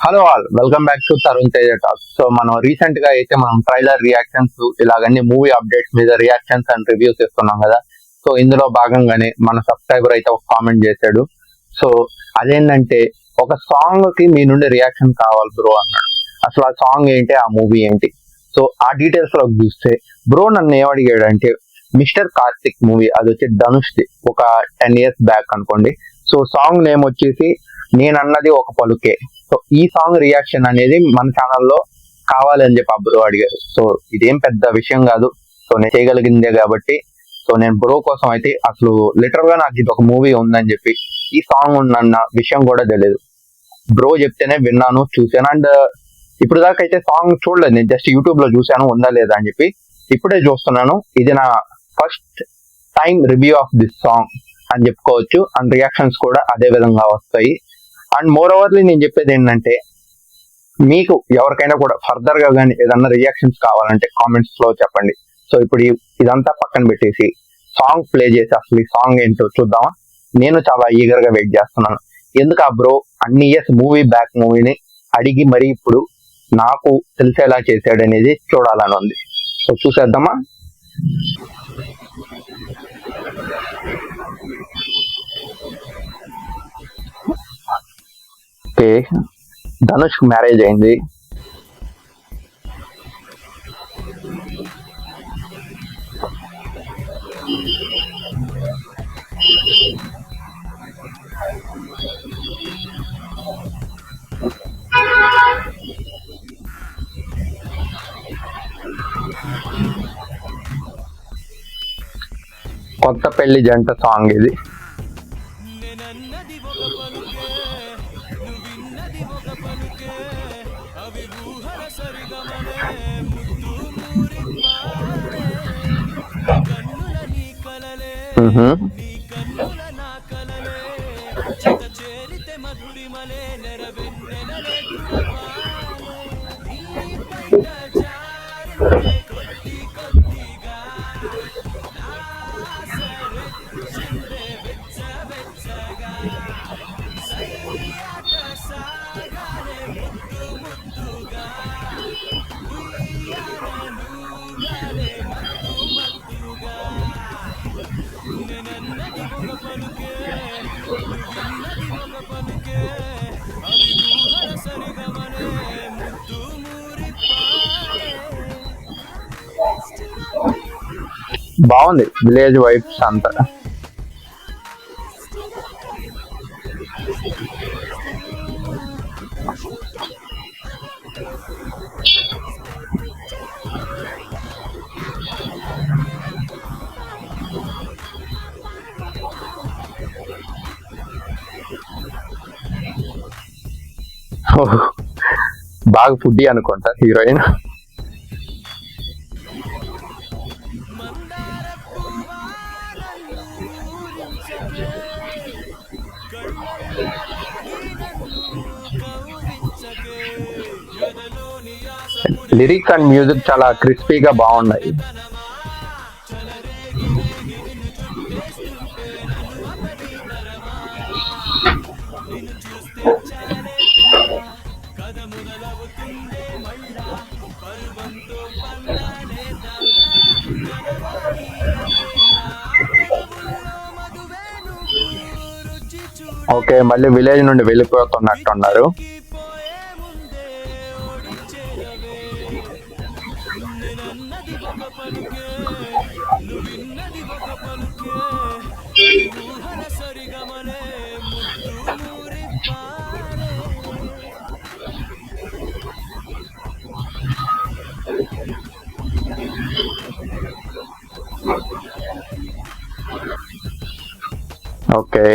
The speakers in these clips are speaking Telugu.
Hello all, welcome back to Tarun Teja talk. So మనం రీసెంట్ గా అయితే మనం ట్రైలర్ రియాక్షన్స్ ఇలాగన్ని మూవీ అప్డేట్స్ మీద రియాక్షన్స్ అండ్ రివ్యూస్ ఇస్తున్నాం కదా. సో ఇందులో భాగంగానే మన సబ్స్క్రైబర్ అయితే ఒక కామెంట్ చేశాడు. సో అదేంటంటే, ఒక సాంగ్ కి మీ నుండి రియాక్షన్ కావాలి బ్రో అన్నాడు. అసలు ఆ సాంగ్ ఏంటి, ఆ మూవీ ఏంటి? సో ఆ డీటెయిల్స్ లో చూస్తే, బ్రో నన్ను ఏమడిగాడు అంటే, మిస్టర్ కార్తిక్ మూవీ, అది వచ్చి ధనుష్ది, ఒక 10 years బ్యాక్ అనుకోండి. సో సాంగ్ నేమ్ వచ్చేసి నేనన్నది ఒక పలుకే. సో ఈ సాంగ్ రియాక్షన్ అనేది మన ఛానల్లో కావాలని చెప్పి ఆ బ్రో అడిగారు. సో ఇదేం పెద్ద విషయం కాదు, సో నేను చేయగలిగిందే కాబట్టి. సో నేను బ్రో కోసం అయితే, అసలు లిటరల్ గా నాకు ఇది ఒక మూవీ ఉందని చెప్పి, ఈ సాంగ్ ఉందన్న విషయం కూడా తెలియదు. బ్రో చెప్తేనే విన్నాను, చూసాను. అండ్ ఇప్పుడు దాకా అయితే సాంగ్ చూడలేదు, నేను జస్ట్ యూట్యూబ్ లో చూసాను ఉందా లేదా అని చెప్పి. ఇప్పుడే చూస్తున్నాను. ఇది నా first time review of this song అని చెప్పుకోవచ్చు. అండ్ రియాక్షన్స్ కూడా అదే విధంగా వస్తాయి. అండ్ మోర్ ఓవర్లీ నేను చెప్పేది ఏంటంటే, మీకు ఎవరికైనా కూడా ఫర్దర్ గా కానీ ఏదన్నా రియాక్షన్స్ కావాలంటే కామెంట్స్ లో చెప్పండి. సో ఇప్పుడు ఇదంతా పక్కన పెట్టేసి సాంగ్ ప్లే చేసి అసలు ఈ సాంగ్ ఏంటో చూద్దామా? నేను చాలా ఈగర్ గా వెయిట్ చేస్తున్నాను. ఎందుకు ఆ బ్రో అన్ని ఇయర్స్ మూవీ బ్యాక్ మూవీని అడిగి మరి ఇప్పుడు నాకు తెలిసేలా చేశాడు అనేది చూడాలని ఉంది. సో చూసేద్దామా? ఓకే, ధనుష్ మ్యారేజ్ అయింది. కొత్త పెళ్లి జంట సాంగ్ ఇది. బాగుంది, విలేజ్ వైబ్స్ అంతా. బాగా ఫుడ్డీ అనుకుంటా హీరోయిన్. లిరిక్స్ అండ్ మ్యూజిక్ చాలా క్రిస్పీగా బాగున్నాయి. ఓకే, మళ్ళీ విలేజ్ నుండి వెళ్ళిపోతున్నట్టున్నారు. ఓకే,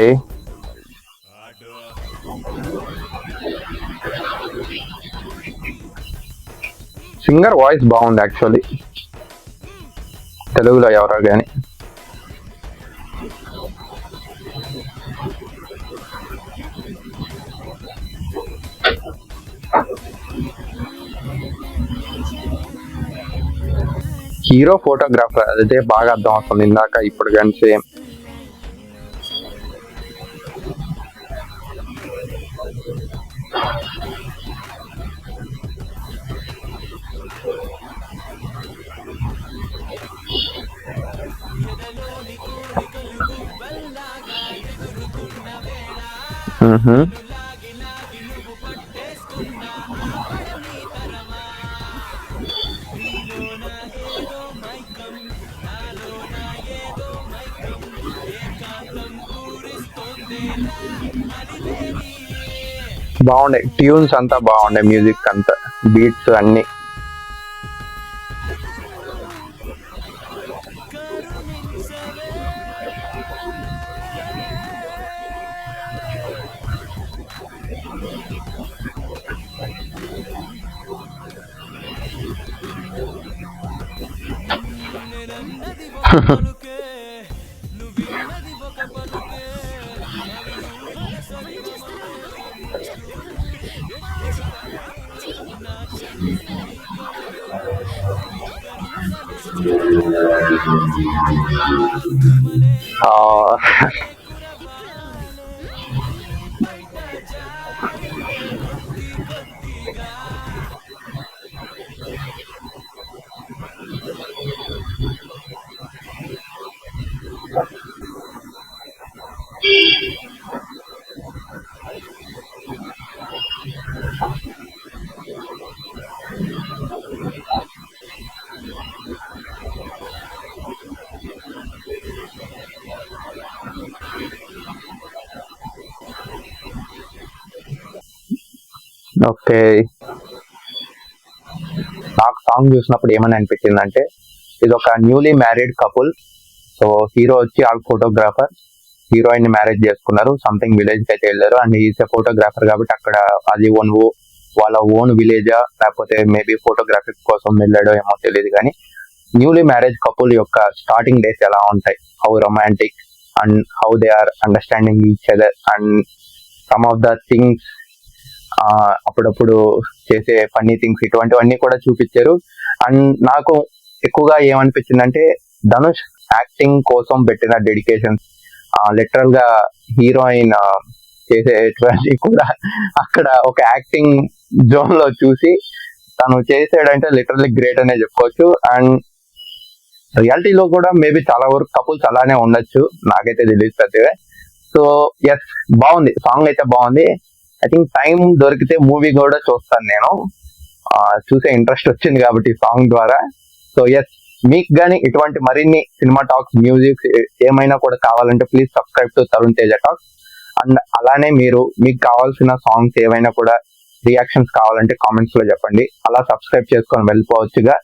సింగర్ వాయిస్ బాగుంది యాక్చువల్లీ, తెలుగులో ఎవరో కానీ. హీరో ఫోటోగ్రాఫర్ అదే బాగా అర్థం అవుతుంది ఇందాక ఇప్పుడు కానీ సేమ్. మ్హూ. బాగుండే ట్యూన్స్ అంతా బాగుండే, మ్యూజిక్ అంతా, బీట్స్ అన్ని. ఆ, ఓకే. నాకు సాంగ్ చూసినప్పుడు ఏమని అనిపించింది అంటే, ఇది ఒక newly married couple. So hero వచ్చి ఆ ఫోటోగ్రాఫర్, హీరోయిన్ ని మ్యారేజ్ చేసుకున్నారు, సంథింగ్ విలేజ్ కి అయితే వెళ్ళారు. అండ్ ఈజ్ ఫోటోగ్రాఫర్ కాబట్టి అక్కడ అది వాళ్ళ ఓన్ విలేజా లేకపోతే మేబీ ఫోటోగ్రఫీ కోసం వెళ్ళాడో ఏమో తెలియదు. కానీ న్యూలీ మ్యారేజ్ కపుల్ యొక్క స్టార్టింగ్ డేస్ ఎలా ఉంటాయి, how romantic and how they are understanding each other and some of the things, అప్పుడప్పుడు చేసే ఫన్నీ థింగ్స్, ఇటువంటివన్నీ కూడా చూపించారు. అండ్ నాకు ఎక్కువగా ఏమనిపించిందంటే, ధనుష్ యాక్టింగ్ కోసం పెట్టిన డెడికేషన్, లిటరల్ గా హీరోయిన్ చేసేటువంటి కూడా అక్కడ ఒక యాక్టింగ్ జోన్ లో చూసి తను చేసాడంటే లిటరల్లీ గ్రేట్ అనే చెప్పుకోవచ్చు. అండ్ రియాలిటీలో కూడా మేబీ చాలా వరకు కపుల్స్ అలానే ఉండొచ్చు, నాకైతే తెలియదు పెద్దగా. సో ఎస్, బాగుంది, సాంగ్ అయితే బాగుంది. ఐ థింక్ టైం దొరికితే మూవీ కూడా చూస్తాను నేను, చూసే ఇంట్రెస్ట్ వచ్చింది కాబట్టి సాంగ్ ద్వారా. సో ఎస్, మీకు కానీ ఇటువంటి మరిన్ని సినిమా టాక్స్, మ్యూజిక్ ఏమైనా కూడా కావాలంటే please subscribe to Tarun Teja talks. And అలానే మీకు కావాల్సిన సాంగ్స్ ఏవైనా కూడా రియాక్షన్స్ కావాలంటే కామెంట్స్ లో చెప్పండి, అలా సబ్స్క్రైబ్ చేసుకొని వెళ్ళిపోవచ్చుగా.